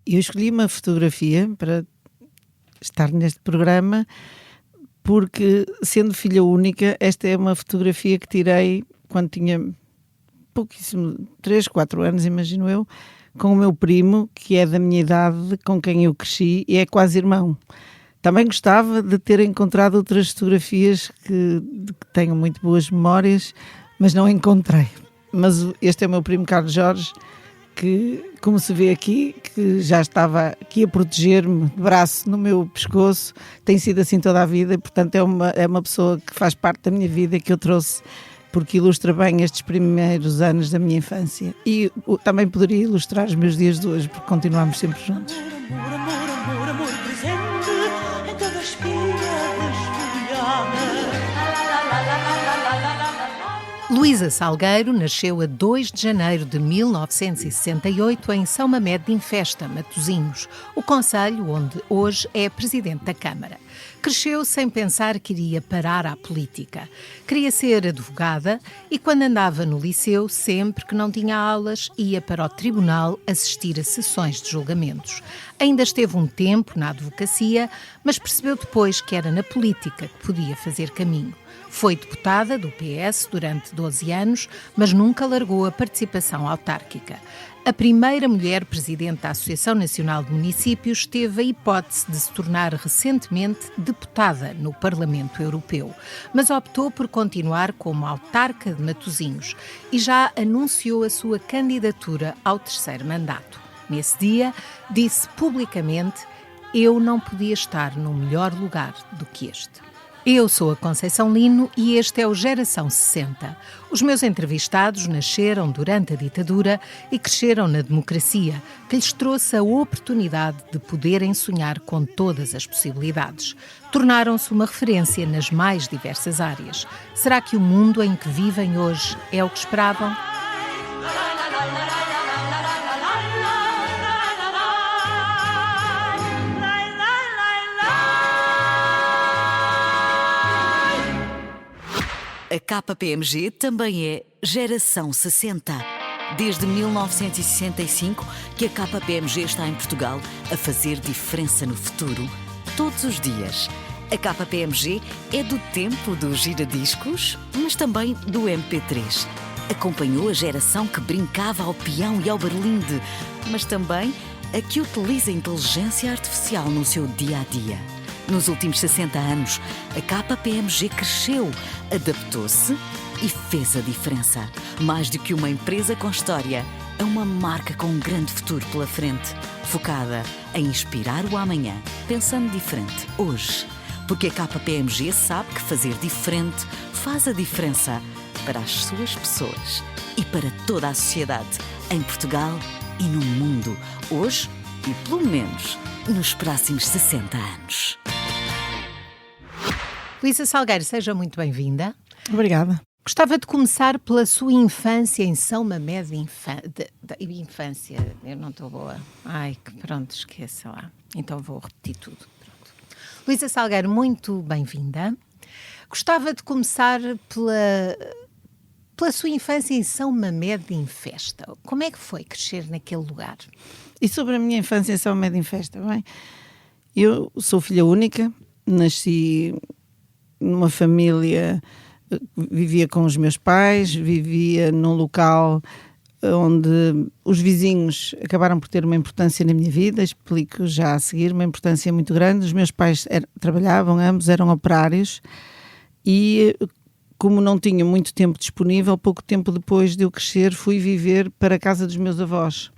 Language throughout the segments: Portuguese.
Eu escolhi uma fotografia para estar neste programa porque, sendo filha única, esta é uma fotografia que tirei quando tinha pouquíssimo, 3, 4 anos, imagino eu, com o meu primo, que é da minha idade, com quem eu cresci e é quase irmão. Também gostava de ter encontrado outras fotografias de que tenho muito boas memórias, mas não encontrei. Mas este é o meu primo Carlos Jorge, que, como se vê aqui, que já estava aqui a proteger-me de braço no meu pescoço, tem sido assim toda a vida e, portanto, é uma pessoa que faz parte da minha vida e que eu trouxe porque ilustra bem estes primeiros anos da minha infância. E também poderia ilustrar os meus dias de hoje, porque continuamos sempre juntos. Amor presente em cada espiga desfolhada. Luísa Salgueiro nasceu a 2 de janeiro de 1968 em São Mamede de Infesta, Matosinhos, o concelho onde hoje é presidente da Câmara. Cresceu sem pensar que iria parar à política. Queria ser advogada e, quando andava no liceu, sempre que não tinha aulas, ia para o tribunal assistir a sessões de julgamentos. Ainda esteve um tempo na advocacia, mas percebeu depois que era na política que podia fazer caminho. Foi deputada do PS durante 12 anos, mas nunca largou a participação autárquica. A primeira mulher presidente da Associação Nacional de Municípios teve a hipótese de se tornar recentemente deputada no Parlamento Europeu, mas optou por continuar como autarca de Matosinhos e já anunciou a sua candidatura ao 3º mandato. Nesse dia, disse publicamente: "Eu não podia estar num melhor lugar do que este." Eu sou a Conceição Lino e este é o Geração 60. Os meus entrevistados nasceram durante a ditadura e cresceram na democracia, que lhes trouxe a oportunidade de poderem sonhar com todas as possibilidades. Tornaram-se uma referência nas mais diversas áreas. Será que o mundo em que vivem hoje é o que esperavam? A KPMG também é Geração 60. Desde 1965 que a KPMG está em Portugal a fazer diferença no futuro, todos os dias. A KPMG é do tempo do giradiscos, mas também do MP3. Acompanhou a geração que brincava ao peão e ao berlinde, mas também a que utiliza a inteligência artificial no seu dia-a-dia. Nos últimos 60 anos, a KPMG cresceu, adaptou-se e fez a diferença. Mais do que uma empresa com história, é uma marca com um grande futuro pela frente, focada em inspirar o amanhã, pensando diferente hoje. Porque a KPMG sabe que fazer diferente faz a diferença para as suas pessoas e para toda a sociedade, em Portugal e no mundo, hoje e pelo menos nos próximos 60 anos. Luísa Salgueiro, seja muito bem-vinda. Obrigada. Gostava de começar pela sua infância em São Mamede de infância. Eu não estou boa. Ai, que pronto, esqueça lá. Então vou repetir tudo. Pronto. Luísa Salgueiro, muito bem-vinda. Gostava de começar pela sua infância em São Mamede de Infesta. Como é que foi crescer naquele lugar? E sobre a minha infância em São Mamede de Infesta, bem, eu sou filha única, nasci numa família, vivia com os meus pais, vivia num local onde os vizinhos acabaram por ter uma importância na minha vida, explico já a seguir, uma importância muito grande. Os meus pais trabalhavam, ambos eram operários e, como não tinha muito tempo disponível, pouco tempo depois de eu crescer fui viver para a casa dos meus avós.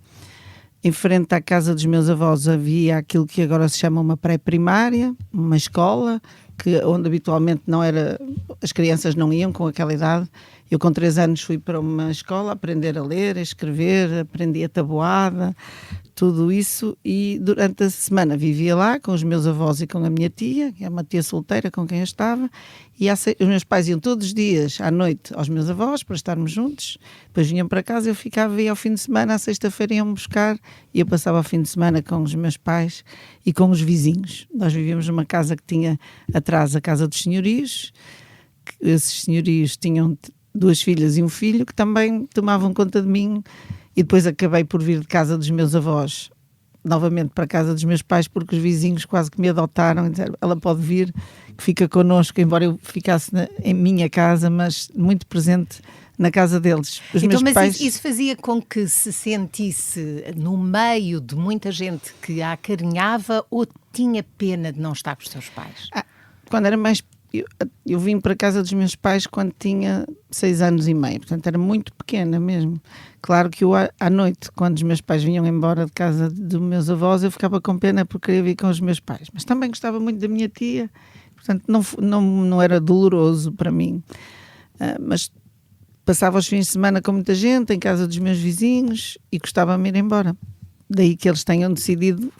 Em frente à casa dos meus avós havia aquilo que agora se chama uma pré-primária, uma escola, onde habitualmente não era, as crianças não iam com aquela idade. Eu com 3 anos fui para uma escola aprender a ler, a escrever, aprendi a tabuada, tudo isso, e durante a semana vivia lá com os meus avós e com a minha tia, que é uma tia solteira com quem eu estava, e os meus pais iam todos os dias à noite aos meus avós para estarmos juntos, depois vinham para casa, eu ficava, ia ao fim de semana, à sexta-feira iam-me buscar, e eu passava o fim de semana com os meus pais e com os vizinhos. Nós vivíamos numa casa que tinha atrás a casa dos senhorios, esses senhorios tinham 2 filhas e um filho que também tomavam conta de mim, e depois acabei por vir de casa dos meus avós novamente para a casa dos meus pais, porque os vizinhos quase que me adotaram e disseram, ela pode vir, que fica connosco, embora eu ficasse em minha casa, mas muito presente na casa deles. Os Então, meus mas pais... isso fazia com que se sentisse no meio de muita gente que a acarinhava, ou tinha pena de não estar com os seus pais? Quando era mais... Eu vim para a casa dos meus pais quando tinha 6 anos e meio, portanto era muito pequena mesmo. Claro que eu à noite, quando os meus pais vinham embora de casa dos meus avós, eu ficava com pena porque queria vir com os meus pais. Mas também gostava muito da minha tia, portanto não era doloroso para mim. Mas passava os fins de semana com muita gente, em casa dos meus vizinhos, e gostava de ir embora. Daí que eles tenham decidido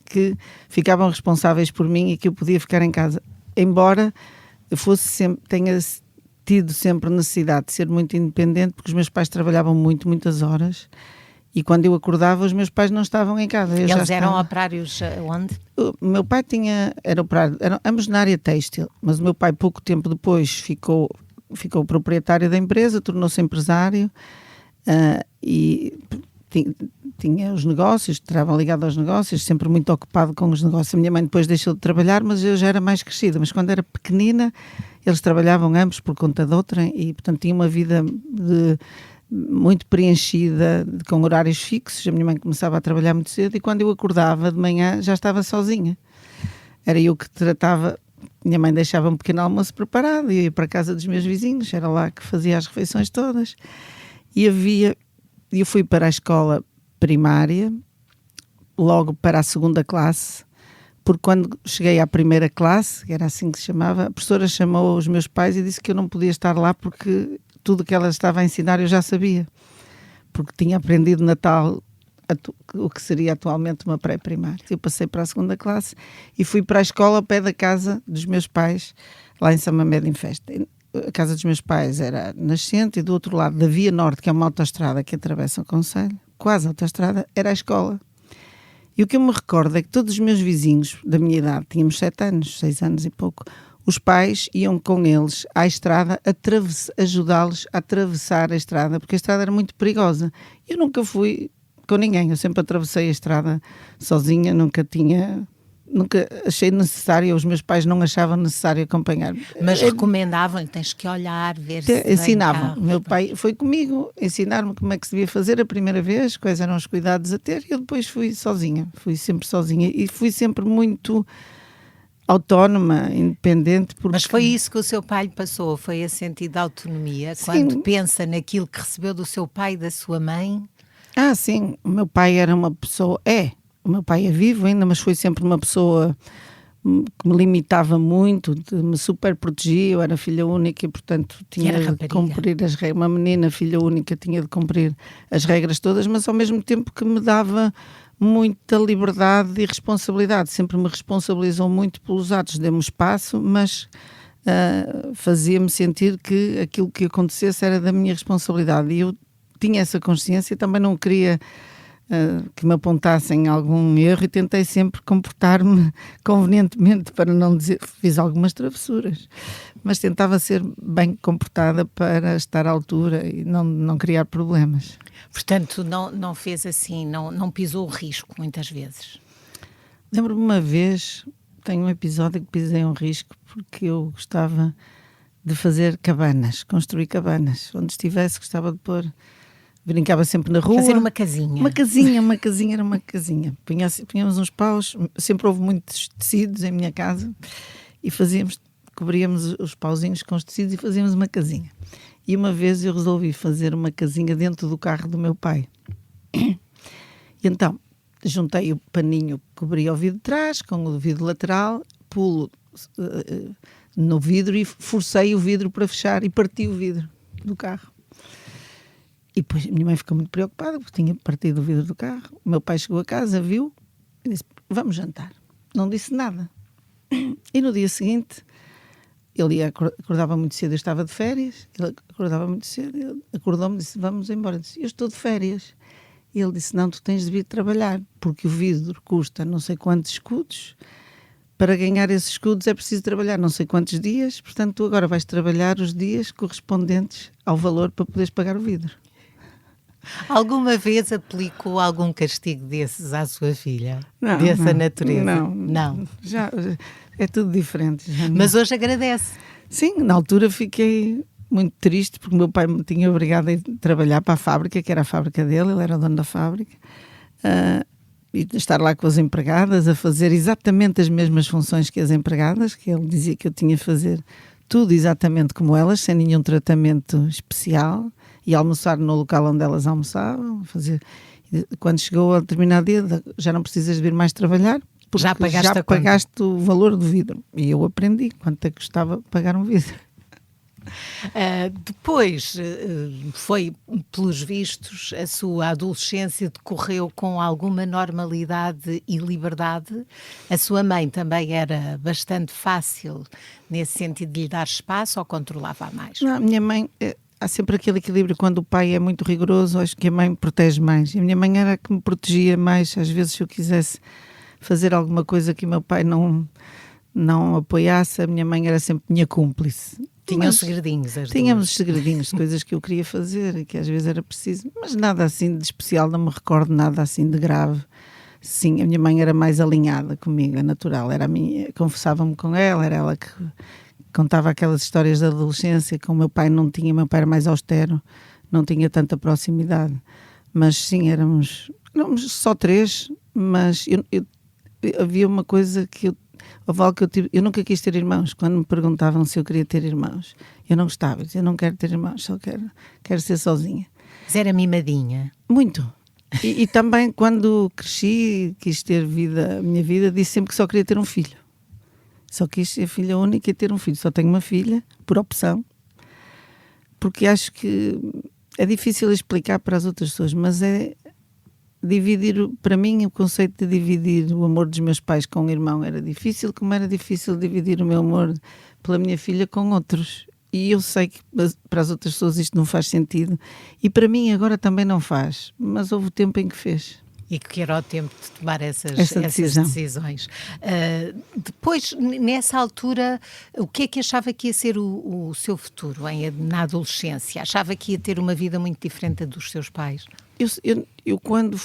que ficavam responsáveis por mim e que eu podia ficar em casa. Embora eu tenha tido sempre necessidade de ser muito independente, porque os meus pais trabalhavam muitas horas, e quando eu acordava os meus pais não estavam em casa. Eles eram operários onde? O meu pai era operário, eram ambos na área têxtil, mas o meu pai pouco tempo depois ficou proprietário da empresa, tornou-se empresário, e tinha os negócios, estava ligado aos negócios, sempre muito ocupado com os negócios. A minha mãe depois deixou de trabalhar, mas eu já era mais crescida. Mas quando era pequenina, eles trabalhavam ambos por conta de outra e, portanto, tinha uma vida muito preenchida, com horários fixos. A minha mãe começava a trabalhar muito cedo e quando eu acordava de manhã já estava sozinha. Era eu que tratava... Minha mãe deixava um pequeno almoço preparado e eu ia para a casa dos meus vizinhos, era lá que fazia as refeições todas. E eu fui para a escola primária, logo para a 2ª classe, porque quando cheguei à 1ª classe, que era assim que se chamava, a professora chamou os meus pais e disse que eu não podia estar lá porque tudo que ela estava a ensinar eu já sabia, porque tinha aprendido Natal, o que seria atualmente uma pré-primária. Eu passei para a 2ª classe e fui para a escola ao pé da casa dos meus pais, lá em São Mamede em Festa. A casa dos meus pais era nascente e do outro lado da Via Norte, que é uma autoestrada que atravessa o concelho, quase a autoestrada, era a escola. E o que eu me recordo é que todos os meus vizinhos da minha idade, tínhamos 7 anos, 6 anos e pouco, os pais iam com eles à estrada ajudá-los a atravessar a estrada, porque a estrada era muito perigosa. Eu nunca fui com ninguém, eu sempre atravessei a estrada sozinha, nunca achei necessário, os meus pais não achavam necessário acompanhar. Mas recomendavam-lhe, tens que olhar, ver se ensinavam. O meu pai foi comigo, ensinaram-me como é que se devia fazer a primeira vez, quais eram os cuidados a ter, e eu depois fui sozinha, fui sempre sozinha e fui sempre muito autónoma, independente. Porque... Mas foi isso que o seu pai lhe passou, foi esse sentido de autonomia? Sim. Quando pensa naquilo que recebeu do seu pai e da sua mãe? Sim, o meu pai era uma pessoa, o meu pai é vivo ainda, mas foi sempre uma pessoa que me limitava muito, me super protegia. Eu era filha única e, portanto, tinha de cumprir as regras. Uma menina, filha única, tinha de cumprir as regras todas, mas ao mesmo tempo que me dava muita liberdade e responsabilidade. Sempre me responsabilizou muito pelos atos, deu-me espaço, mas fazia-me sentir que aquilo que acontecesse era da minha responsabilidade. E eu tinha essa consciência e também não queria que me apontassem algum erro e tentei sempre comportar-me convenientemente para não dizer, fiz algumas travessuras, mas tentava ser bem comportada para estar à altura e não criar problemas. Portanto, não fez assim, não pisou o risco muitas vezes? Lembro-me uma vez, tenho um episódio que pisei um risco porque eu gostava de fazer cabanas, construir cabanas, onde estivesse gostava de pôr. Brincava sempre na rua. Fazer uma casinha. Uma casinha era uma casinha. Punhamos uns paus, sempre houve muitos tecidos em minha casa e cobríamos os pauzinhos com os tecidos e fazíamos uma casinha. E uma vez eu resolvi fazer uma casinha dentro do carro do meu pai. E então, juntei o paninho que cobria o vidro de trás com o vidro lateral, pulo no vidro e forcei o vidro para fechar e parti o vidro do carro. E depois a minha mãe ficou muito preocupada porque tinha partido o vidro do carro. O meu pai chegou a casa, viu e disse, vamos jantar. Não disse nada. E no dia seguinte, ele acordava muito cedo, eu estava de férias, ele acordava muito cedo, ele acordou-me e disse, vamos embora. Eu disse, eu estou de férias. E ele disse, não, tu tens de vir trabalhar, porque o vidro custa não sei quantos escudos. Para ganhar esses escudos é preciso trabalhar não sei quantos dias, portanto tu agora vais trabalhar os dias correspondentes ao valor para poderes pagar o vidro. Alguma vez aplicou algum castigo desses à sua filha? Não, Dessa não, natureza? não. Já é tudo diferente. Já não. Mas hoje agradece. Sim, na altura fiquei muito triste porque o meu pai me tinha obrigado a ir trabalhar para a fábrica, que era a fábrica dele, ele era o dono da fábrica, e estar lá com as empregadas a fazer exatamente as mesmas funções que as empregadas, que ele dizia que eu tinha a fazer tudo exatamente como elas, sem nenhum tratamento especial, e almoçar no local onde elas almoçavam, fazer. Quando chegou a determinado dia, já não precisas de vir mais trabalhar, porque Já pagaste o valor do vidro. E eu aprendi quanto é que custava pagar um vidro. Depois foi, pelos vistos, a sua adolescência decorreu com alguma normalidade e liberdade. A sua mãe também era bastante fácil nesse sentido de lhe dar espaço ou controlava mais? Não, a minha mãe, há sempre aquele equilíbrio. Quando o pai é muito rigoroso, acho que a mãe protege mais. E a minha mãe era a que me protegia mais. Às vezes, se eu quisesse fazer alguma coisa que o meu pai não apoiasse, a minha mãe era sempre minha cúmplice. Tinham segredinhos as Tínhamos duas. segredinhos, coisas que eu queria fazer e que às vezes era preciso, mas nada assim de especial, não me recordo nada assim de grave. Sim, a minha mãe era mais alinhada comigo, é natural, era a minha, confessava-me com ela, era ela que contava aquelas histórias da adolescência que o meu pai não tinha, meu pai era mais austero, não tinha tanta proximidade, mas sim, éramos só três, mas havia uma coisa que eu nunca quis ter irmãos. Quando me perguntavam se eu queria ter irmãos, eu não gostava, eu não quero ter irmãos, só quero ser sozinha. Mas era mimadinha? Muito. E também quando cresci, quis ter a minha vida, disse sempre que só queria ter um filho. Só quis ser filha única e ter um filho. Só tenho uma filha, por opção, porque acho que é difícil explicar para as outras pessoas, mas é dividir, para mim o conceito de dividir o amor dos meus pais com um irmão era difícil, como era difícil dividir o meu amor pela minha filha com outros. E eu sei que para as outras pessoas isto não faz sentido, e para mim agora também não faz, mas houve o tempo em que fez. E que era o tempo de tomar essas decisão. decisões. Depois, nessa altura, o que é que achava que ia ser o seu futuro na adolescência? Achava que ia ter uma vida muito diferente da dos seus pais? Eu quando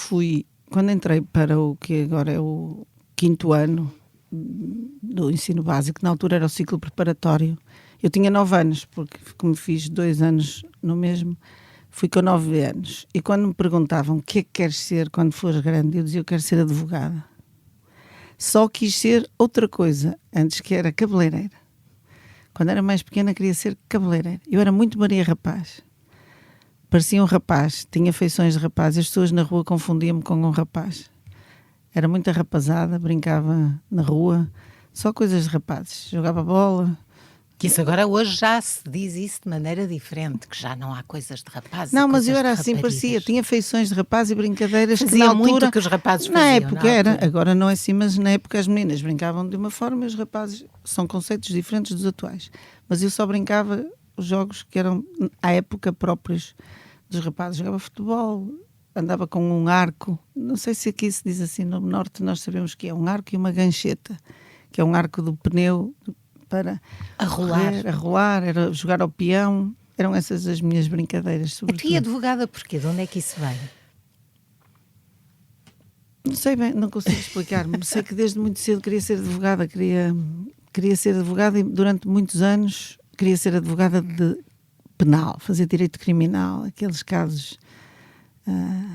entrei para o que agora é o 5º ano do ensino básico, na altura era o ciclo preparatório, eu tinha 9 anos, porque como fiz 2 anos no mesmo, fui com 9 anos. E quando me perguntavam o que é que queres ser quando fores grande, eu dizia eu quero ser advogada. Só quis ser outra coisa antes, que era cabeleireira. Quando era mais pequena queria ser cabeleireira. Eu era muito Maria Rapaz. Parecia um rapaz, tinha feições de rapaz. As pessoas na rua confundiam-me com um rapaz. Era muita rapazada, brincava na rua, só coisas de rapazes. Jogava bola. Que isso agora hoje já se diz isso de maneira diferente, que já não há coisas de rapazes. Não, mas coisas eu era de assim, raparigas. parecia. Tinha feições de rapaz e brincadeiras que Fazia na altura... muito que os rapazes faziam. Na época era, altura. agora não é assim, mas na época as meninas brincavam de uma forma e os rapazes são conceitos diferentes dos atuais. Mas eu só brincava os jogos que eram à época próprios dos rapazes. Jogava futebol, andava com um arco, não sei se aqui se diz assim, no norte nós sabemos que é um arco e uma gancheta, que é um arco do pneu para A rolar. correr, a rolar, era jogar ao peão. Eram essas as minhas brincadeiras. Tu e advogada porquê? De onde é que isso veio? Não sei bem, não consigo explicar-me. Sei que desde muito cedo queria ser advogada, queria ser advogada e durante muitos anos queria ser advogada de penal, fazer direito criminal, aqueles casos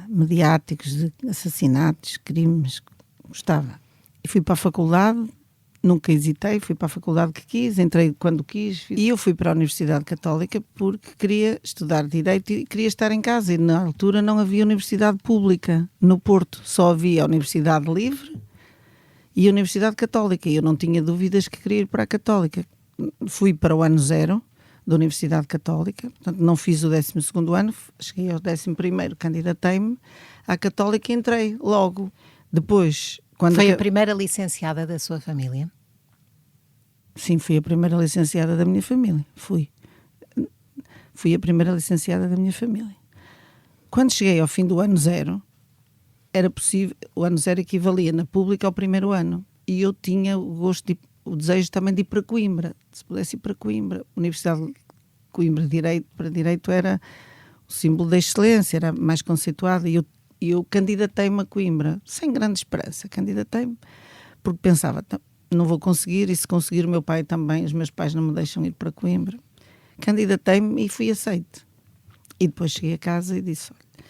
mediáticos de assassinatos, crimes, gostava. E fui para a faculdade, nunca hesitei, fui para a faculdade que quis, entrei quando quis e eu fui para a Universidade Católica porque queria estudar Direito e queria estar em casa. E na altura não havia universidade pública no Porto, só havia a Universidade Livre e a Universidade Católica. E eu não tinha dúvidas que queria ir para a Católica. Fui para o ano 0 da Universidade Católica, portanto não fiz o 12º ano, cheguei ao 11º, candidatei-me à Católica e entrei logo. Depois... Foi a primeira licenciada da sua família? Sim, fui a primeira licenciada da minha família. Fui a primeira licenciada da minha família. Quando cheguei ao fim do ano 0, era possível, o ano 0 equivalia na pública ao primeiro ano. E eu tinha o desejo também de ir para Coimbra. Se pudesse ir para Coimbra. Universidade de Coimbra, para Direito, era símbolo da excelência, era mais conceituado, e eu candidatei-me a Coimbra, sem grande esperança, candidatei-me, porque pensava, não vou conseguir, e se conseguir o meu pai também, os meus pais não me deixam ir para Coimbra. Candidatei-me e fui aceite. E depois cheguei a casa e disse, olha,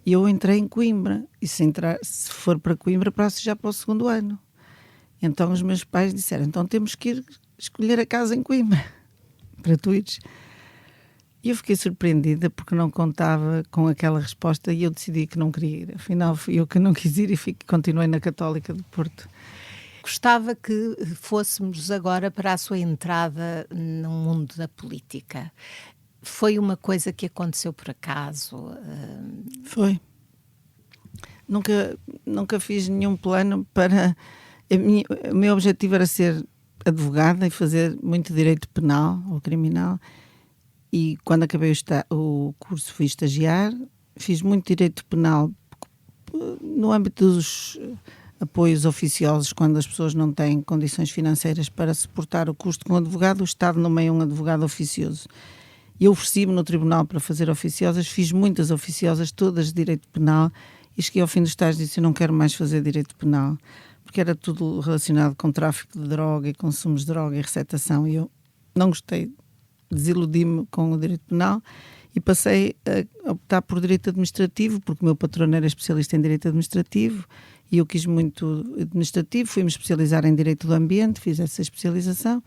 eu entrei em Coimbra, e se for para Coimbra, passo já para o 2º ano. Então os meus pais disseram, então temos que ir escolher a casa em Coimbra, para tu ires. E eu fiquei surpreendida porque não contava com aquela resposta e eu decidi que não queria ir. Afinal, fui eu que não quis ir e continuei na Católica do Porto. Gostava que fôssemos agora para a sua entrada no mundo da política. Foi uma coisa que aconteceu por acaso? Foi. Nunca fiz nenhum plano para... O meu objetivo era ser advogada e fazer muito direito penal ou criminal. E quando acabei o curso fui estagiar, fiz muito direito penal no âmbito dos apoios oficiosos, quando as pessoas não têm condições financeiras para suportar o custo com o advogado, o Estado nomeia um advogado oficioso. Eu ofereci-me no tribunal para fazer oficiosas, fiz muitas oficiosas, todas de direito penal, e cheguei ao fim do estágio e disse, eu não quero mais fazer direito penal, porque era tudo relacionado com tráfico de droga e consumos de droga e receptação, e eu não gostei, desiludi-me com o direito penal e passei a optar por direito administrativo, porque o meu patrono era especialista em direito administrativo e eu quis muito administrativo, fui-me especializar em direito do ambiente, fiz essa especialização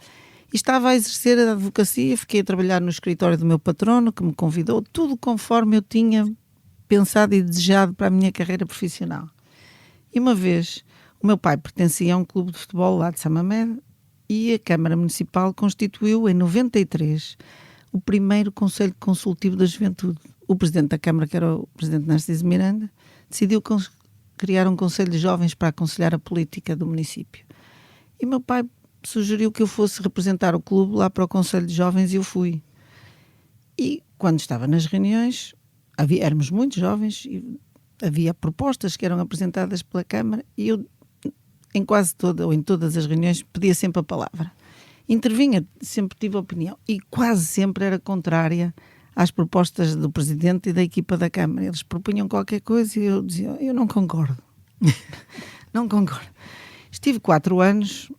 e estava a exercer a advocacia, fiquei a trabalhar no escritório do meu patrono, que me convidou, tudo conforme eu tinha pensado e desejado para a minha carreira profissional. E uma vez, o meu pai pertencia a um clube de futebol lá de Samamed, e a Câmara Municipal constituiu, em 93, o primeiro Conselho Consultivo da Juventude. O Presidente da Câmara, que era o Presidente Narciso Miranda, decidiu criar um Conselho de Jovens para aconselhar a política do município. E meu pai sugeriu que eu fosse representar o clube lá para o Conselho de Jovens e eu fui. E quando estava nas reuniões, éramos muitos jovens, e havia propostas que eram apresentadas pela Câmara e eu, em quase ou em todas as reuniões, pedia sempre a palavra. Intervinha, sempre tive opinião e quase sempre era contrária às propostas do Presidente e da equipa da Câmara. Eles propunham qualquer coisa e eu dizia, eu não concordo. Não concordo. Estive 4 anos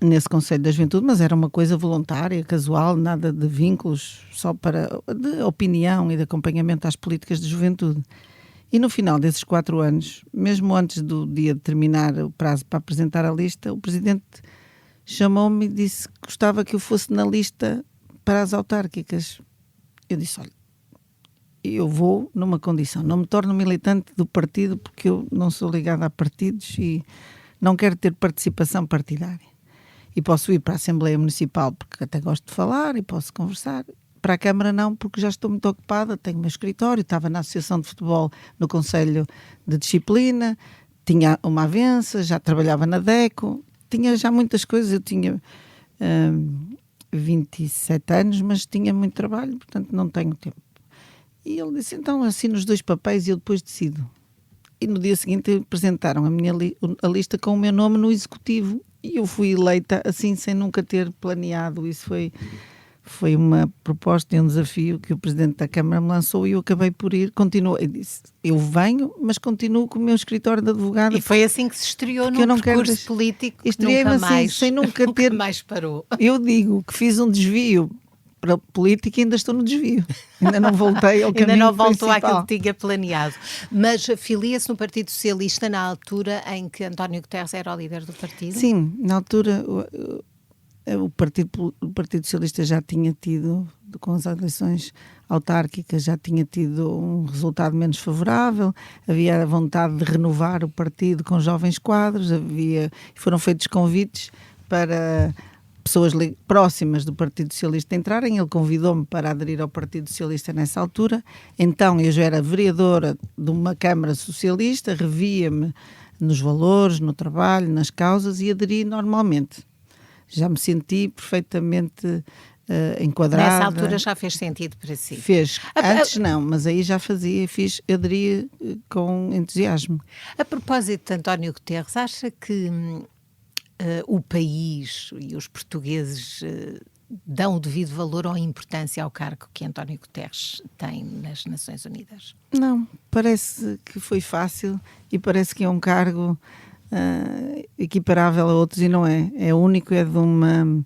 nesse Conselho da Juventude, mas era uma coisa voluntária, casual, nada de vínculos, só de opinião e de acompanhamento às políticas de juventude. E no final desses 4 anos, mesmo antes do dia de terminar o prazo para apresentar a lista, o Presidente chamou-me e disse que gostava que eu fosse na lista para as autárquicas. Eu disse, olha, eu vou numa condição, não me torno militante do partido porque eu não sou ligada a partidos e não quero ter participação partidária. E posso ir para a Assembleia Municipal porque até gosto de falar e posso conversar. Para a Câmara não, porque já estou muito ocupada, tenho o meu escritório, estava na Associação de Futebol no Conselho de Disciplina, tinha uma avença, já trabalhava na DECO, tinha já muitas coisas, eu tinha 27 anos, mas tinha muito trabalho, portanto não tenho tempo. E ele disse, então assino os 2 papéis e eu depois decido. E no dia seguinte apresentaram a lista com o meu nome no Executivo e eu fui eleita assim, sem nunca ter planeado. Isso foi uma proposta e um desafio que o Presidente da Câmara me lançou e eu acabei por ir, eu disse, eu venho, mas continuo com o meu escritório de advogado. E foi assim que se estreou no percurso político, que nunca mais, sem nunca ter... mais parou. Eu digo que fiz um desvio para a política e ainda estou no desvio. Ainda não voltei ao caminho ainda não voltou principal. àquilo que tinha planeado. Mas filia-se no Partido Socialista na altura em que António Guterres era o líder do partido? Sim, na altura... O Partido Socialista já tinha tido, com as eleições autárquicas, já tinha tido um resultado menos favorável, havia a vontade de renovar o partido com jovens quadros, foram feitos convites para pessoas próximas do Partido Socialista entrarem, ele convidou-me para aderir ao Partido Socialista nessa altura, então eu já era vereadora de uma Câmara Socialista, revia-me nos valores, no trabalho, nas causas e aderi normalmente. Já me senti perfeitamente enquadrada. Nessa altura já fez sentido para si? Fez. Antes não, mas aí já fazia, aderia com entusiasmo. A propósito de António Guterres, acha que o país e os portugueses dão o devido valor ou importância ao cargo que António Guterres tem nas Nações Unidas? Não, parece que foi fácil e parece que é um cargo equiparável a outros e não é. É único, é de uma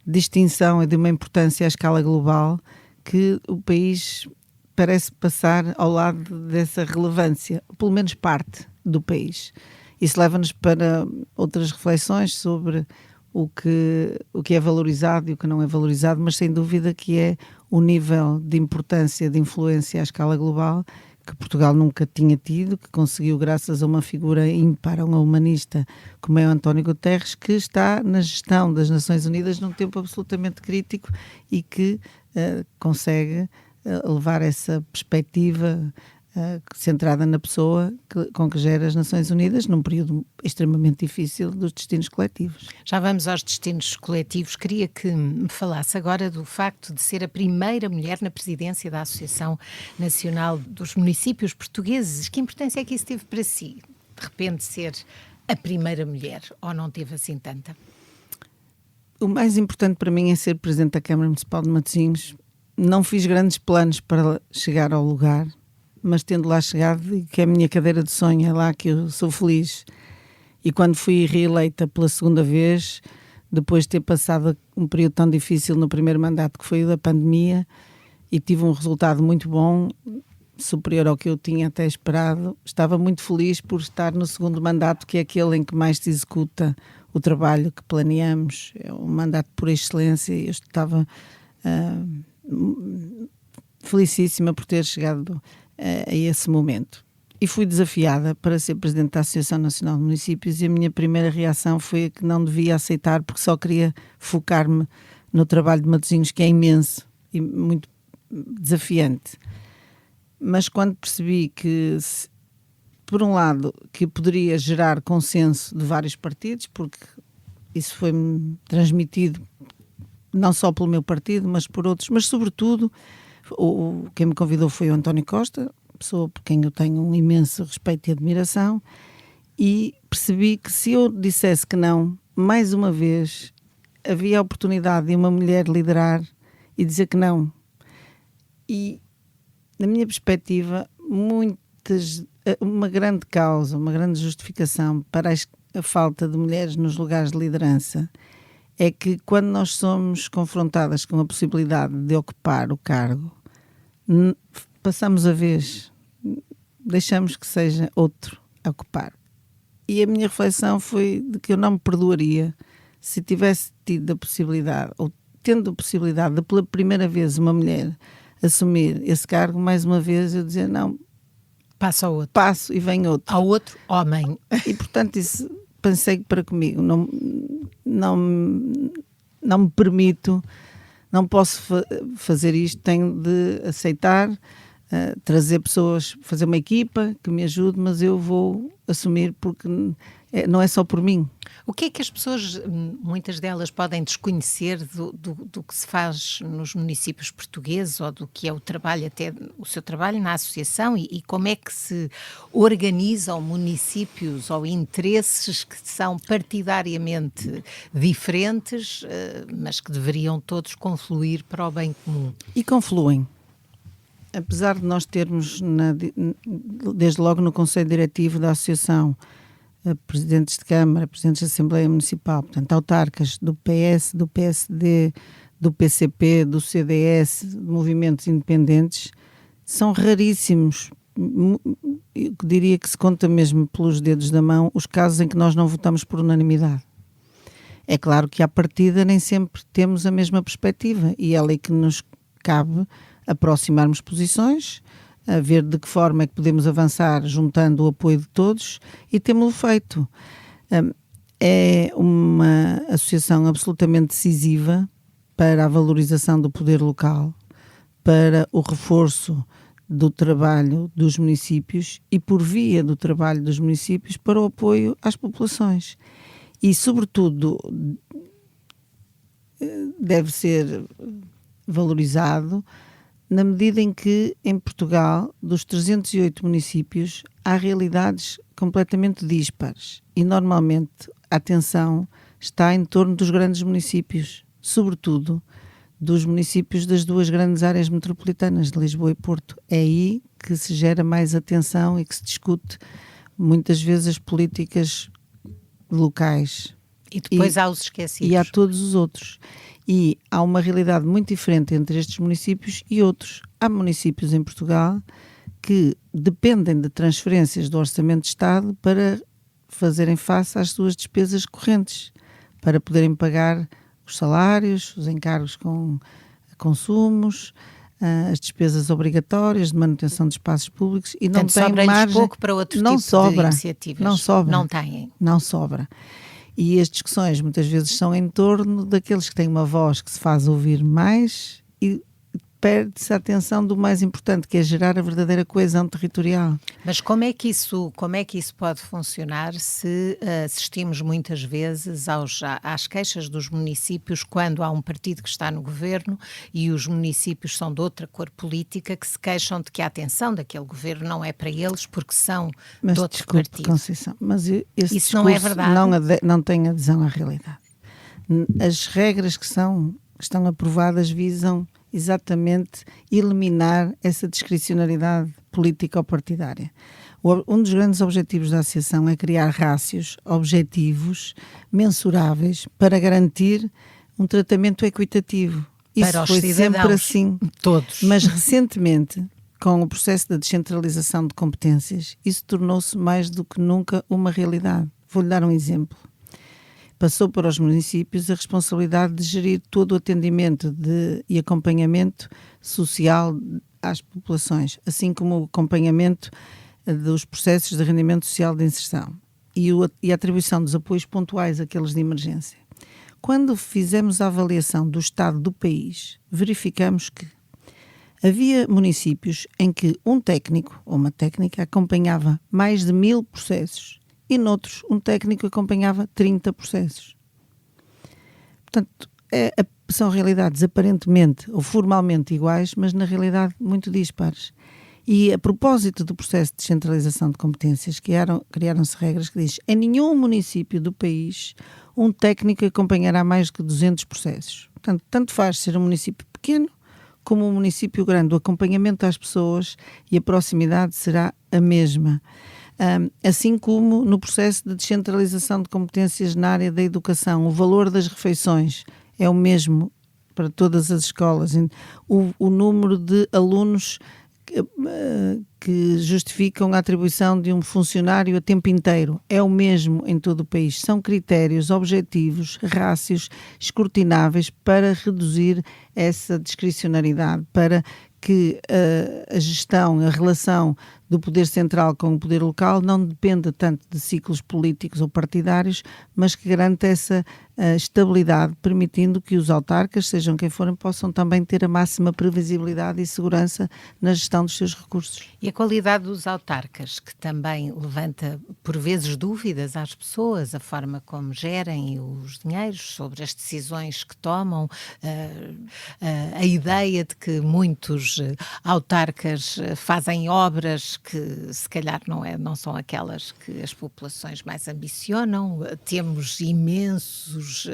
distinção, é de uma importância à escala global que o país parece passar ao lado dessa relevância, pelo menos parte do país. Isso leva-nos para outras reflexões sobre o que é valorizado e o que não é valorizado, mas sem dúvida que é o nível de importância, de influência à escala global que Portugal nunca tinha tido, que conseguiu graças a uma figura ímpar, a uma humanista como é o António Guterres, que está na gestão das Nações Unidas num tempo absolutamente crítico e que consegue levar essa perspectiva centrada na pessoa com que gera as Nações Unidas num período extremamente difícil dos destinos coletivos. Já vamos aos destinos coletivos. Queria que me falasse agora do facto de ser a primeira mulher na presidência da Associação Nacional dos Municípios Portugueses. Que importância é que isso teve para si? De repente ser a primeira mulher, ou não teve assim tanta? O mais importante para mim é ser Presidente da Câmara Municipal de Matosinhos. Não fiz grandes planos para chegar ao lugar, mas tendo lá chegado, e que é a minha cadeira de sonho, é lá que eu sou feliz. E quando fui reeleita pela segunda vez, depois de ter passado um período tão difícil no primeiro mandato, que foi o da pandemia, e tive um resultado muito bom, superior ao que eu tinha até esperado, estava muito feliz por estar no segundo mandato, que é aquele em que mais se executa o trabalho que planeamos. É um mandato por excelência e eu estava felicíssima por ter chegado a esse momento. E fui desafiada para ser Presidente da Associação Nacional de Municípios e a minha primeira reação foi que não devia aceitar porque só queria focar-me no trabalho de Matosinhos, que é imenso e muito desafiante. Mas quando percebi que, por um lado, que poderia gerar consenso de vários partidos, porque isso foi-me transmitido não só pelo meu partido, mas por outros, mas sobretudo quem me convidou foi o António Costa, pessoa por quem eu tenho um imenso respeito e admiração, e percebi que se eu dissesse que não, mais uma vez havia a oportunidade de uma mulher liderar e dizer que não. E, na minha perspectiva, uma grande causa, uma grande justificação para a falta de mulheres nos lugares de liderança é que quando nós somos confrontadas com a possibilidade de ocupar o cargo, passamos a vez, deixamos que seja outro a ocupar. E a minha reflexão foi de que eu não me perdoaria se tivesse tido a possibilidade, ou tendo a possibilidade de pela primeira vez uma mulher assumir esse cargo, mais uma vez eu dizer não, passa ao outro. Passo e vem outro. Ao outro homem. E portanto isso pensei para comigo, não me permito, não posso fazer isto, tenho de aceitar, trazer pessoas, fazer uma equipa que me ajude, mas eu vou assumir porque não é só por mim. O que é que as pessoas, muitas delas, podem desconhecer do que se faz nos municípios portugueses ou do que é o trabalho, até o seu trabalho na associação e como é que se organizam municípios ou interesses que são partidariamente diferentes, mas que deveriam todos confluir para o bem comum? E confluem. Apesar de nós termos, desde logo no Conselho Diretivo da Associação, presidentes de Câmara, presidentes da Assembleia Municipal, portanto, autarcas do PS, do PSD, do PCP, do CDS, de movimentos independentes, são raríssimos. Eu diria que se conta mesmo pelos dedos da mão os casos em que nós não votamos por unanimidade. É claro que à partida nem sempre temos a mesma perspectiva e é ali que nos cabe aproximarmos posições, a ver de que forma é que podemos avançar juntando o apoio de todos e temos-lo feito. É uma associação absolutamente decisiva para a valorização do poder local, para o reforço do trabalho dos municípios e, por via do trabalho dos municípios, para o apoio às populações. E, sobretudo, deve ser valorizado na medida em que, em Portugal, dos 308 municípios, há realidades completamente díspares e, normalmente, a atenção está em torno dos grandes municípios, sobretudo dos municípios das duas grandes áreas metropolitanas, de Lisboa e Porto. É aí que se gera mais atenção e que se discute muitas vezes as políticas locais. E depois há os esquecidos. E há todos os outros. E há uma realidade muito diferente entre estes municípios e outros. Há municípios em Portugal que dependem de transferências do Orçamento de Estado para fazerem face às suas despesas correntes, para poderem pagar os salários, os encargos com consumos, as despesas obrigatórias de manutenção de espaços públicos, e não tem margem, pouco para outro tipo de iniciativas. Não sobra. Não têm. Não sobra. E as discussões muitas vezes são em torno daqueles que têm uma voz que se faz ouvir mais e perde-se a atenção do mais importante, que é gerar a verdadeira coesão territorial. Mas como é que isso pode funcionar se assistimos muitas vezes às queixas dos municípios quando há um partido que está no governo e os municípios são de outra cor política, que se queixam de que a atenção daquele governo não é para eles porque são de outro partido? Conceição, mas esse isso não é verdade? Não tem adesão à realidade. As regras que estão aprovadas visam exatamente eliminar essa discricionariedade política ou partidária. Um dos grandes objetivos da associação é criar rácios objetivos, mensuráveis, para garantir um tratamento equitativo. Isso para os foi cidadãos, sempre assim. Todos. Mas recentemente, com o processo da descentralização de competências, isso tornou-se mais do que nunca uma realidade. Vou-lhe dar um exemplo. Passou para os municípios a responsabilidade de gerir todo o atendimento e acompanhamento social às populações, assim como o acompanhamento dos processos de rendimento social de inserção e a atribuição dos apoios pontuais àqueles de emergência. Quando fizemos a avaliação do estado do país, verificamos que havia municípios em que um técnico ou uma técnica acompanhava mais de 1000 processos, e noutros um técnico acompanhava 30 processos. Portanto, são realidades aparentemente ou formalmente iguais, mas na realidade muito dispares. E a propósito do processo de descentralização de competências, criaram-se regras que dizem: em nenhum município do país um técnico acompanhará mais que 200 processos. Portanto, tanto faz ser um município pequeno como um município grande. O acompanhamento às pessoas e a proximidade será a mesma. Assim como no processo de descentralização de competências na área da educação, o valor das refeições é o mesmo para todas as escolas. O número de alunos que justificam a atribuição de um funcionário a tempo inteiro é o mesmo em todo o país. São critérios objetivos, rácios, escrutináveis para reduzir essa discricionariedade, para que a gestão, a relação do poder central com o poder local não dependa tanto de ciclos políticos ou partidários, mas que garanta essa estabilidade, permitindo que os autarcas, sejam quem forem, possam também ter a máxima previsibilidade e segurança na gestão dos seus recursos. E a qualidade dos autarcas, que também levanta por vezes dúvidas às pessoas, a forma como gerem os dinheiros, sobre as decisões que tomam, a ideia de que muitos autarcas fazem obras que se calhar não são aquelas que as populações mais ambicionam. Temos imensos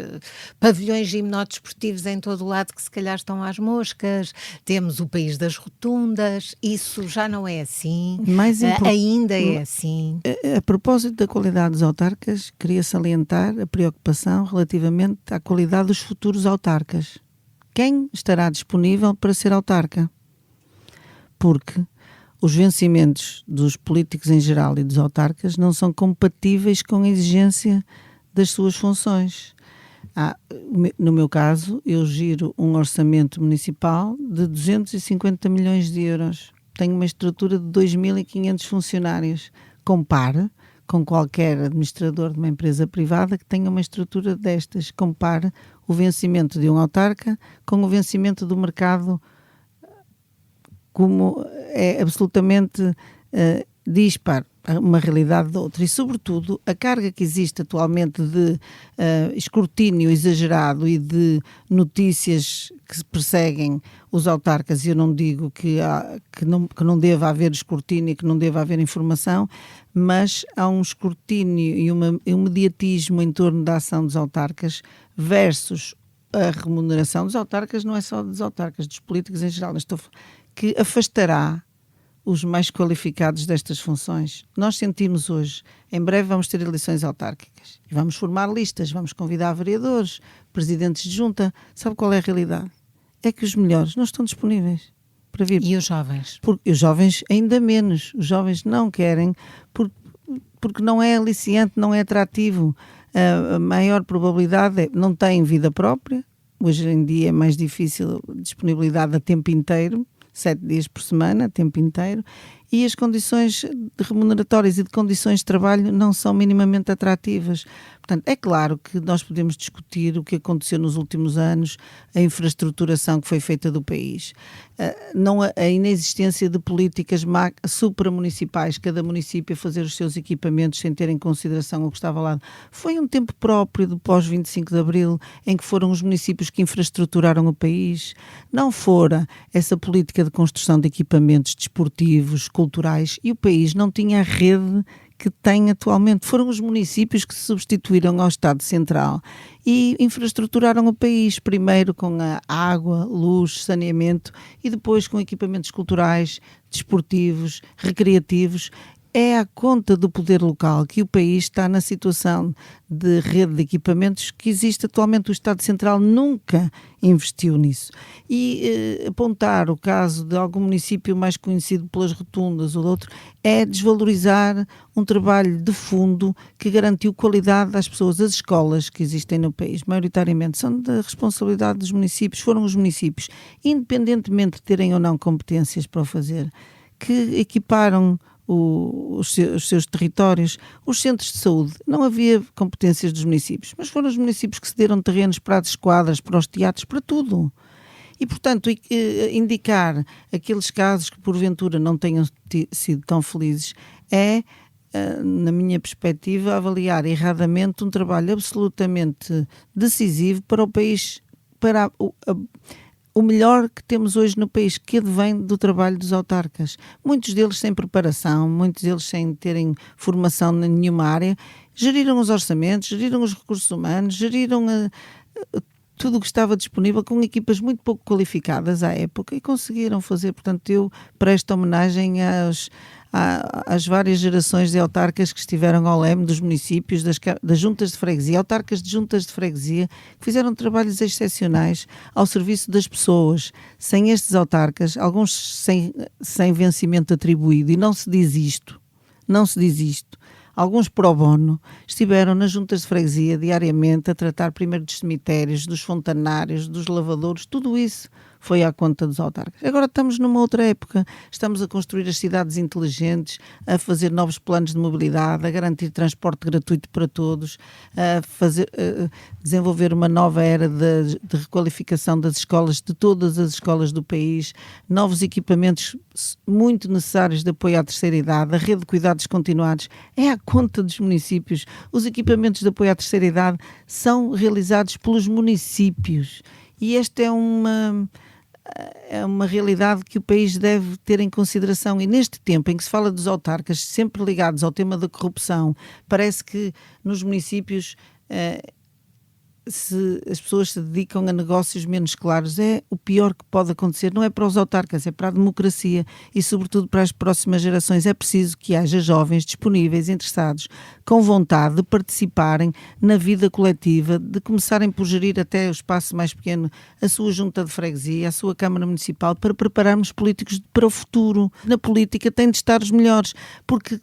pavilhões gimnodesportivos em todo o lado que se calhar estão às moscas. Temos o país das rotundas. Isso já não é assim. Ainda é assim. A propósito da qualidade dos autarcas, queria salientar a preocupação relativamente à qualidade dos futuros autarcas. Quem estará disponível para ser autarca? Porque os vencimentos dos políticos em geral e dos autarcas não são compatíveis com a exigência das suas funções. No meu caso, eu giro um orçamento municipal de 250 milhões de euros. Tenho uma estrutura de 2.500 funcionários. Compare com qualquer administrador de uma empresa privada que tenha uma estrutura destas. Compare o vencimento de um autarca com o vencimento do mercado, como é absolutamente dispar uma realidade de outra. E, sobretudo, a carga que existe atualmente de escrutínio exagerado e de notícias que se perseguem os autarcas, e eu não digo que não deva haver escrutínio e que não deva haver informação, mas há um escrutínio e um mediatismo em torno da ação dos autarcas versus a remuneração dos autarcas não é só dos autarcas, dos políticos em geral, que afastará os mais qualificados destas funções. Nós sentimos hoje, em breve vamos ter eleições autárquicas e vamos formar listas, vamos convidar vereadores, presidentes de junta. Sabe qual é a realidade? É que os melhores não estão disponíveis para vir. E os jovens? Porque os jovens ainda menos. Os jovens não querem porque não é aliciante, não é atrativo. A maior probabilidade é não têm vida própria. Hoje em dia é mais difícil a disponibilidade a tempo inteiro, 7 dias por semana, a tempo inteiro, e as condições remuneratórias e de condições de trabalho não são minimamente atrativas. Portanto, é claro que nós podemos discutir o que aconteceu nos últimos anos, a infraestruturação que foi feita do país, a inexistência de políticas supramunicipais, cada município a fazer os seus equipamentos sem ter em consideração o que estava lá. Foi um tempo próprio do pós-25 de Abril, em que foram os municípios que infraestruturaram o país. Não fora essa política de construção de equipamentos desportivos, culturais, e o país não tinha a rede que tem atualmente. Foram os municípios que se substituíram ao Estado Central e infraestruturaram o país, primeiro com a água, luz, saneamento e depois com equipamentos culturais, desportivos, recreativos. É à conta do poder local que o país está na situação de rede de equipamentos que existe atualmente. O Estado Central nunca investiu nisso. E apontar o caso de algum município mais conhecido pelas rotundas ou de outro é desvalorizar um trabalho de fundo que garantiu qualidade às pessoas. As escolas que existem no país, maioritariamente, são da responsabilidade dos municípios. Foram os municípios, independentemente de terem ou não competências para o fazer, que equiparam os seus territórios. Os centros de saúde, não havia competências dos municípios, mas foram os municípios que cederam terrenos para as esquadras, para os teatros, para tudo. E, portanto, indicar aqueles casos que porventura não tenham sido tão felizes é, na minha perspectiva, avaliar erradamente um trabalho absolutamente decisivo para o país, para o melhor que temos hoje no país, que advém do trabalho dos autarcas. Muitos deles sem preparação, muitos deles sem terem formação em nenhuma área, geriram os orçamentos, geriram os recursos humanos, geriram tudo o que estava disponível com equipas muito pouco qualificadas à época e conseguiram fazer. Portanto, eu presto homenagem às várias gerações de autarcas que estiveram ao leme dos municípios, das juntas de freguesia, autarcas de juntas de freguesia, que fizeram trabalhos excepcionais ao serviço das pessoas. Sem estes autarcas, alguns sem vencimento atribuído, e não se diz isto, alguns pro bono, estiveram nas juntas de freguesia diariamente a tratar primeiro dos cemitérios, dos fontanários, dos lavadores, tudo isso foi à conta dos autarcas. Agora estamos numa outra época, estamos a construir as cidades inteligentes, a fazer novos planos de mobilidade, a garantir transporte gratuito para todos, a desenvolver uma nova era de requalificação das escolas, de todas as escolas do país, novos equipamentos muito necessários de apoio à terceira idade, a rede de cuidados continuados, é à conta dos municípios. Os equipamentos de apoio à terceira idade são realizados pelos municípios e esta é uma realidade que o país deve ter em consideração. E neste tempo em que se fala dos autarcas sempre ligados ao tema da corrupção, parece que nos municípios as pessoas se dedicam a negócios menos claros. É o pior que pode acontecer, não é para os autarcas, é para a democracia e sobretudo para as próximas gerações. É preciso que haja jovens disponíveis, interessados, com vontade de participarem na vida coletiva, de começarem por gerir até o espaço mais pequeno, a sua junta de freguesia, a sua Câmara Municipal, para prepararmos políticos para o futuro. Na política têm de estar os melhores, porque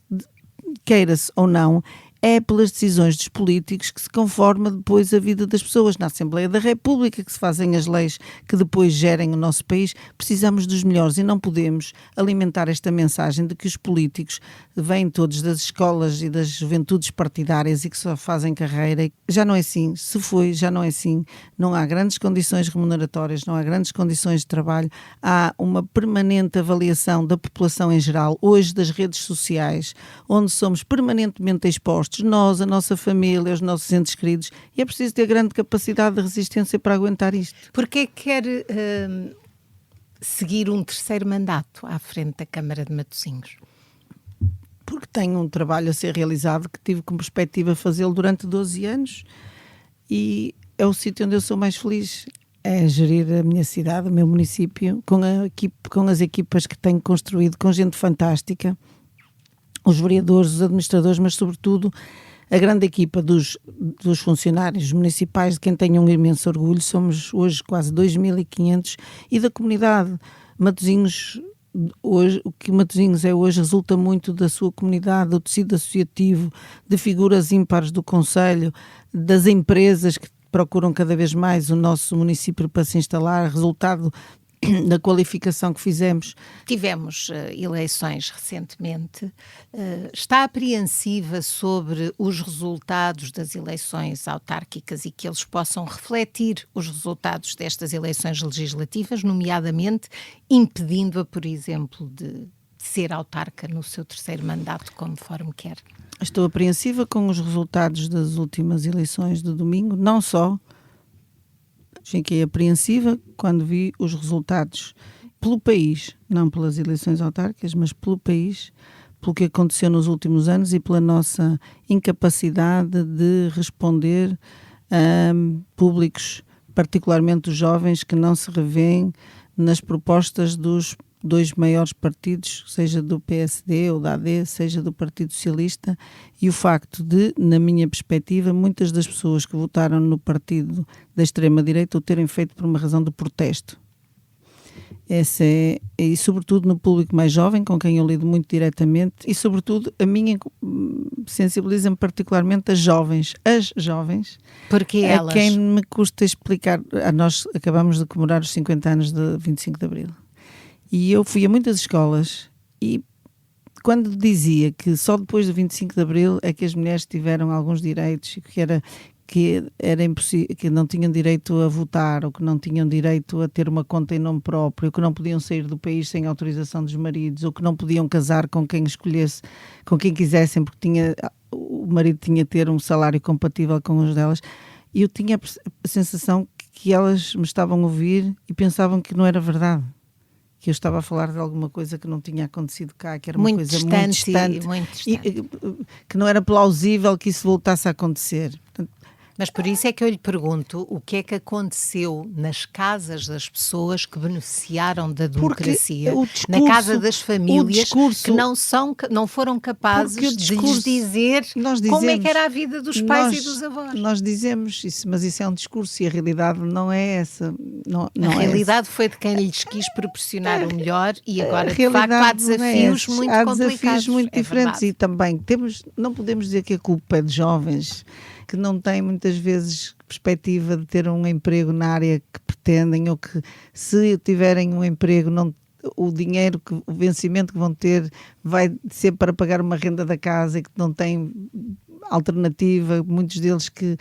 queira-se ou não, é pelas decisões dos políticos que se conforma depois a vida das pessoas. Na Assembleia da República que se fazem as leis que depois gerem o nosso país. Precisamos dos melhores e não podemos alimentar esta mensagem de que os políticos vêm todos das escolas e das juventudes partidárias e que só fazem carreira. Já não é assim. Se foi, já não é assim. Não há grandes condições remuneratórias, não há grandes condições de trabalho. Há uma permanente avaliação da população em geral, hoje das redes sociais, onde somos permanentemente expostos, nós, a nossa família, os nossos entes queridos, e é preciso ter grande capacidade de resistência para aguentar isto. Porquê quer seguir um terceiro mandato à frente da Câmara de Matosinhos? Porque tenho um trabalho a ser realizado que tive como perspectiva fazê-lo durante 12 anos e é o sítio onde eu sou mais feliz. É gerir a minha cidade, o meu município, com as equipas que tenho construído, com gente fantástica, os vereadores, os administradores, mas sobretudo a grande equipa dos funcionários municipais, de quem tenho um imenso orgulho. Somos hoje quase 2.500, e da comunidade. Matosinhos, hoje, o que Matosinhos é hoje resulta muito da sua comunidade, do tecido associativo, de figuras ímpares do concelho, das empresas que procuram cada vez mais o nosso município para se instalar, resultado da qualificação que fizemos. Tivemos eleições recentemente. Está apreensiva sobre os resultados das eleições autárquicas e que eles possam refletir os resultados destas eleições legislativas, nomeadamente impedindo-a, por exemplo, de ser autarca no seu terceiro mandato, conforme quer? Estou apreensiva com os resultados das últimas eleições de domingo, não só. Fiquei apreensiva quando vi os resultados pelo país, não pelas eleições autárquicas, mas pelo país, pelo que aconteceu nos últimos anos e pela nossa incapacidade de responder a públicos, particularmente os jovens, que não se revêem nas propostas dos dois maiores partidos, seja do PSD ou da AD, seja do Partido Socialista, e o facto de, na minha perspectiva, muitas das pessoas que votaram no partido da extrema-direita o terem feito por uma razão de protesto. E sobretudo no público mais jovem, com quem eu lido muito diretamente, e sobretudo a mim sensibiliza-me particularmente as jovens, porque elas... a quem me custa explicar. Nós acabamos de comemorar os 50 anos de 25 de Abril. E eu fui a muitas escolas e quando dizia que só depois do 25 de Abril é que as mulheres tiveram alguns direitos, que era impossível, que não tinham direito a votar, ou que não tinham direito a ter uma conta em nome próprio, ou que não podiam sair do país sem autorização dos maridos, ou que não podiam casar com quem escolhesse, com quem quisessem, porque o marido tinha de ter um salário compatível com os delas. E eu tinha a sensação que elas me estavam a ouvir e pensavam que não era verdade, que eu estava a falar de alguma coisa que não tinha acontecido cá, que era uma coisa muito distante. E que não era plausível que isso voltasse a acontecer. Portanto, mas por isso é que eu lhe pergunto o que é que aconteceu nas casas das pessoas que beneficiaram da democracia, na casa das famílias que não foram capazes de lhes dizer como é que era a vida dos pais e dos avós. Nós dizemos isso, mas isso é um discurso e a realidade não é essa. A realidade foi de quem lhes quis proporcionar o melhor e agora de facto há desafios muito complicados. Há desafios muito diferentes e também não podemos dizer que a culpa é de jovens que não têm muitas vezes perspectiva de ter um emprego na área que pretendem, ou que se tiverem um emprego, o dinheiro, o vencimento que vão ter vai ser para pagar uma renda da casa e que não têm alternativa. Muitos deles que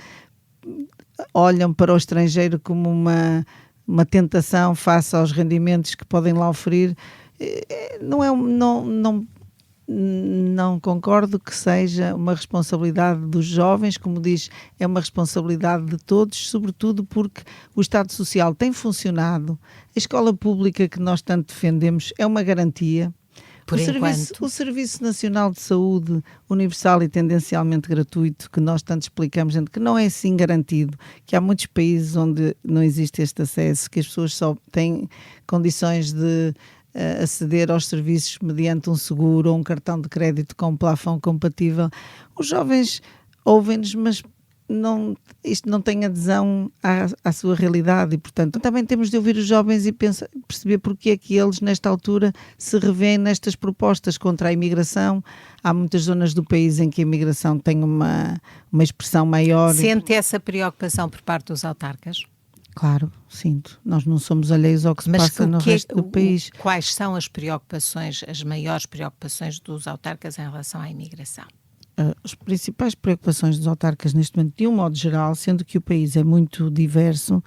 olham para o estrangeiro como uma tentação face aos rendimentos que podem lá oferir. Não concordo que seja uma responsabilidade dos jovens, como diz, é uma responsabilidade de todos, sobretudo porque o Estado Social tem funcionado, a escola pública que nós tanto defendemos é uma garantia. O Serviço Nacional de Saúde universal e tendencialmente gratuito, que nós tanto explicamos, que não é assim garantido, que há muitos países onde não existe este acesso, que as pessoas só têm condições de aceder aos serviços mediante um seguro ou um cartão de crédito com um plafond compatível. Os jovens ouvem-nos, mas isto não tem adesão à sua realidade e, portanto, também temos de ouvir os jovens e perceber porque é que eles, nesta altura, se revêem nestas propostas contra a imigração. Há muitas zonas do país em que a imigração tem uma expressão maior. Sente essa preocupação por parte dos autarcas? Claro, sinto. Nós não somos alheios ao que se passa no resto do país. Quais são as preocupações, as maiores preocupações dos autarcas em relação à imigração? As principais preocupações dos autarcas neste momento, de um modo geral, sendo que o país é muito diverso,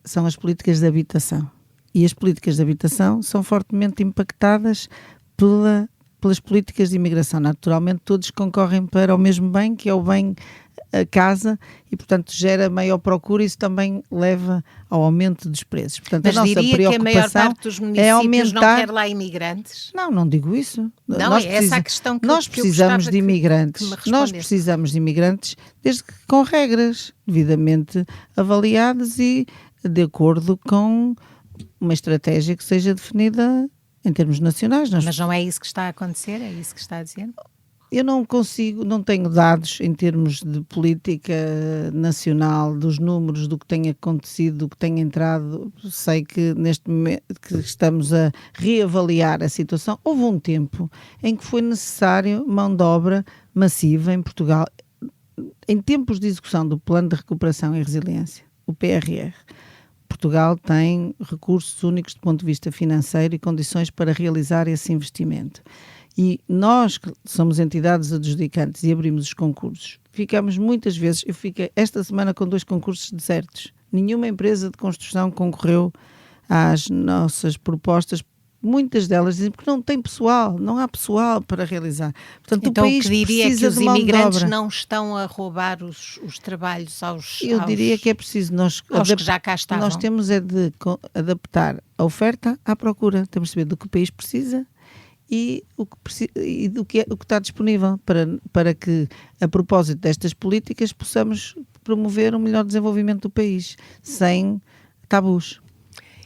são as políticas de habitação. E as políticas de habitação são fortemente impactadas pelas políticas de imigração. Naturalmente, todos concorrem para o mesmo bem, que é o bem a casa e, portanto, gera maior procura e isso também leva ao aumento dos preços. Portanto, Mas a nossa diria que a maior preocupação parte dos é municípios aumentar... não quer lá imigrantes? Não digo isso. Não, é essa a questão que nós eu precisamos gostava de imigrantes. que me Nós respondesse. precisamos de imigrantes desde que com regras devidamente avaliadas e de acordo com uma estratégia que seja definida em termos nacionais. Mas não é isso que está a acontecer? É isso que está a dizer? Eu não tenho dados em termos de política nacional, dos números, do que tem acontecido, do que tem entrado. Sei que neste momento que estamos a reavaliar a situação. Houve um tempo em que foi necessário mão de obra massiva em Portugal. Em tempos de execução do Plano de Recuperação e Resiliência, o PRR, Portugal tem recursos únicos do ponto de vista financeiro e condições para realizar esse investimento. E nós, que somos entidades adjudicantes e abrimos os concursos, ficamos muitas vezes, eu fiquei esta semana com 2 concursos desertos. Nenhuma empresa de construção concorreu às nossas propostas. Muitas delas dizem porque não tem pessoal, não há pessoal para realizar. Portanto, então, o país o que diria precisa é que os de mão de imigrantes obra. não estão a roubar os trabalhos aos diria que é preciso aos que já cá estavam. Nós temos é de adaptar a oferta à procura. Temos de saber do que o país precisa e do que está disponível para que, a propósito destas políticas, possamos promover um melhor desenvolvimento do país, sem tabus.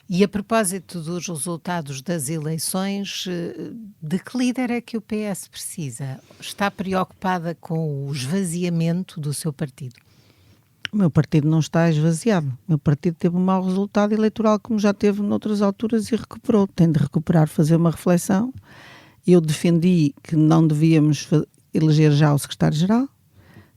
E a propósito dos resultados das eleições, de que líder é que o PS precisa? Está preocupada com o esvaziamento do seu partido? O meu partido não está esvaziado. O meu partido teve um mau resultado eleitoral, como já teve noutras alturas, e recuperou. Tem de recuperar, fazer uma reflexão. Eu defendi que não devíamos eleger já o secretário-geral,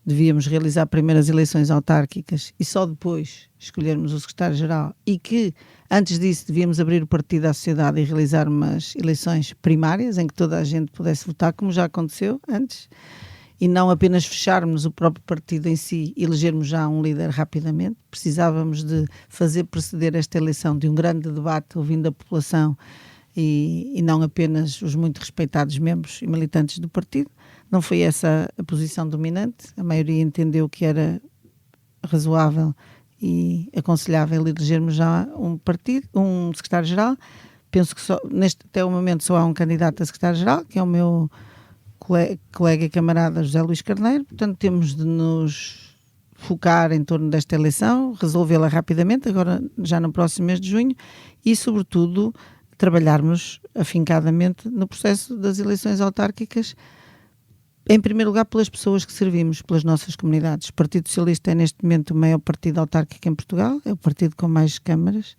devíamos realizar primeiro as eleições autárquicas e só depois escolhermos o secretário-geral, e que antes disso devíamos abrir o partido à sociedade e realizar umas eleições primárias em que toda a gente pudesse votar, como já aconteceu antes, e não apenas fecharmos o próprio partido em si e elegermos já um líder rapidamente. Precisávamos de fazer preceder esta eleição de um grande debate ouvindo a população e não apenas os muito respeitados membros e militantes do partido. Não foi essa a posição dominante. A maioria entendeu que era razoável e aconselhável elegermos já um secretário-geral. Penso que até o momento só há um candidato a secretário-geral, que é o meu colega e camarada José Luís Carneiro. Portanto, temos de nos focar em torno desta eleição, resolvê-la rapidamente, agora já no próximo mês de junho, e, sobretudo, trabalharmos afincadamente no processo das eleições autárquicas, em primeiro lugar pelas pessoas que servimos, pelas nossas comunidades. O Partido Socialista é neste momento o maior partido autárquico em Portugal, é o partido com mais câmaras.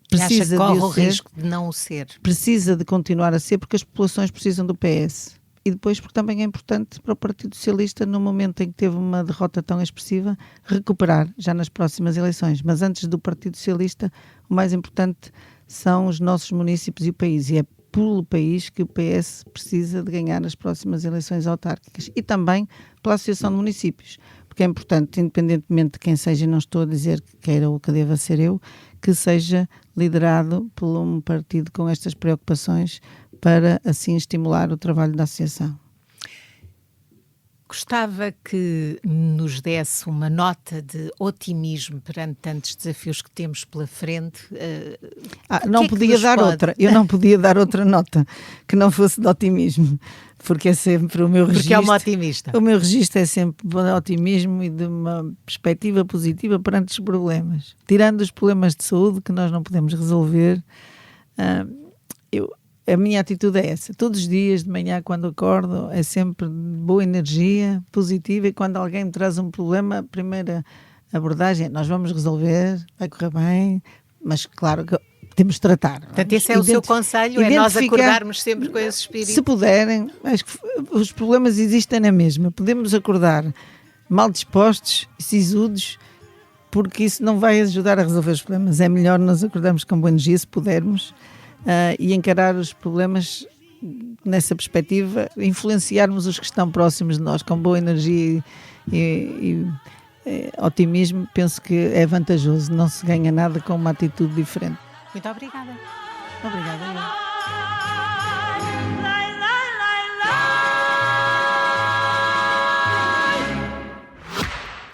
Precisa acha que corre de o risco de não o ser? Precisa de continuar a ser, porque as populações precisam do PS. E depois porque também é importante para o Partido Socialista, no momento em que teve uma derrota tão expressiva, recuperar já nas próximas eleições. Mas antes do Partido Socialista, o mais importante são os nossos municípios e o país. E é pelo país que o PS precisa de ganhar nas próximas eleições autárquicas. E também pela Associação de Municípios. Porque é importante, independentemente de quem seja, e não estou a dizer que queira ou que deva ser eu, que seja liderado por um partido com estas preocupações para assim estimular o trabalho da associação. Gostava que nos desse uma nota de otimismo perante tantos desafios que temos pela frente. Não podia dar outra. Eu não podia dar outra nota que não fosse de otimismo, porque é sempre o meu registro. Porque é uma otimista. O meu registro é sempre de otimismo e de uma perspectiva positiva perante os problemas. Tirando os problemas de saúde que nós não podemos resolver, a minha atitude é essa. Todos os dias de manhã, quando acordo, é sempre boa energia, positiva, e quando alguém me traz um problema, a primeira abordagem é: nós vamos resolver, vai correr bem, mas claro que temos de tratar. Portanto, esse é o seu conselho, é nós acordarmos sempre com esse espírito. Se puderem, acho que os problemas existem na mesma. Podemos acordar mal dispostos e sisudos, porque isso não vai ajudar a resolver os problemas. É melhor nós acordarmos com boa energia, se pudermos, e encarar os problemas nessa perspectiva, influenciarmos os que estão próximos de nós com boa energia e otimismo. Penso que é vantajoso, não se ganha nada com uma atitude diferente. Muito obrigada. Obrigada.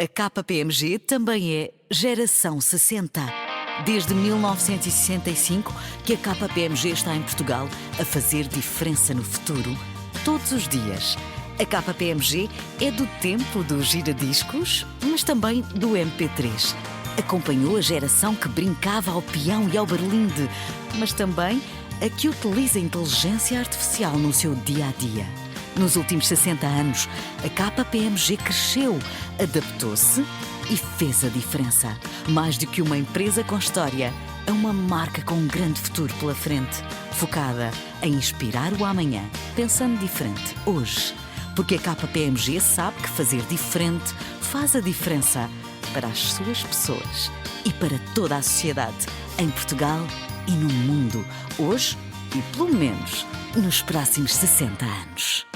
A KPMG também é Geração 60. Desde 1965 que a KPMG está em Portugal a fazer diferença no futuro, todos os dias. A KPMG é do tempo dos giradiscos, mas também do MP3. Acompanhou a geração que brincava ao peão e ao berlinde, mas também a que utiliza a inteligência artificial no seu dia-a-dia. Nos últimos 60 anos, a KPMG cresceu, adaptou-se e fez a diferença. Mais do que uma empresa com história, é uma marca com um grande futuro pela frente, focada em inspirar o amanhã, pensando diferente hoje. Porque a KPMG sabe que fazer diferente faz a diferença para as suas pessoas e para toda a sociedade, em Portugal e no mundo, hoje e pelo menos nos próximos 60 anos.